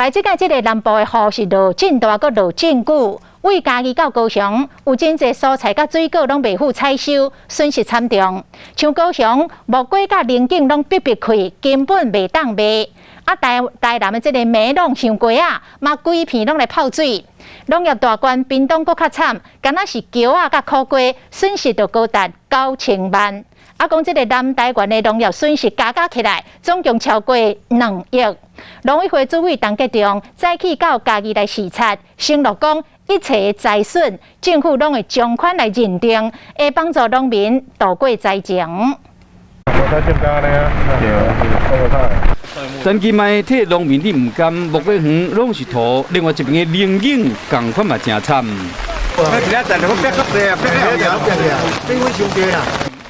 来即个南部的雨是落真大，阁落真久。为嘉义到高雄，有真侪蔬菜甲水果拢袂赴采收，损失惨重。像高雄木瓜甲菱景拢闭开，根本袂当卖。台南的即个梅拢香瓜啊，嘛规片拢来泡水。农业大县屏东阁较惨，敢若是茄仔甲苦瓜损失就高达9000万。讲即个南台湾的农业损失加起来，总共超过2亿。农委会主委陈吉仲早起到嘉义来视察，承诺讲一切灾损，政府拢会将款来认定，会帮助农民度过灾情。陈其迈替农民你唔甘，木瓜园拢是土，另外一边的菱景共款嘛真惨。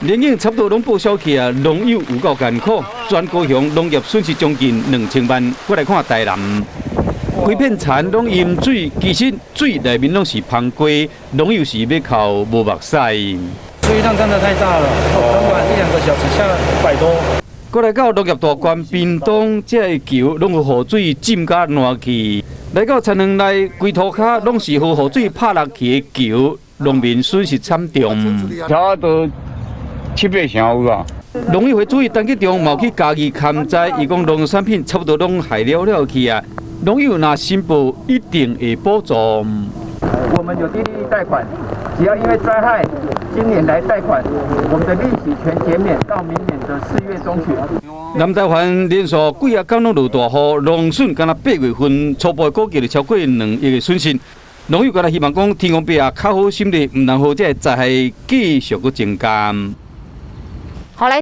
菱景差不多拢报销去啊，农友有够艰苦，全高雄农业损失将近2000万。我来看台南，规片田拢淹水，其实水内面拢是芳瓜，农友是要靠无目屎。水量真的太大了，整晚1-2个小时下500多。过来到农业大县屏东，这球拢有雨水浸甲烂去。来到田园内，规涂骹拢是雨水拍落去的球，农民损失惨重。差不多7-8成有啦。农委会主委陈吉仲嘛去嘉义勘灾，伊讲农产品差不多拢害了去啊。农友若申报，一定会补助。我们有低利率贷款，只要因为灾害，今年来贷款，我们的利息全减免到明年的4月中旬。南台湾连续几啊天拢落大雨，农损敢若8月份初步估计就超过2亿的损失。农友敢若希望讲天公伯啊较好心力，唔能好这灾害继续个增加。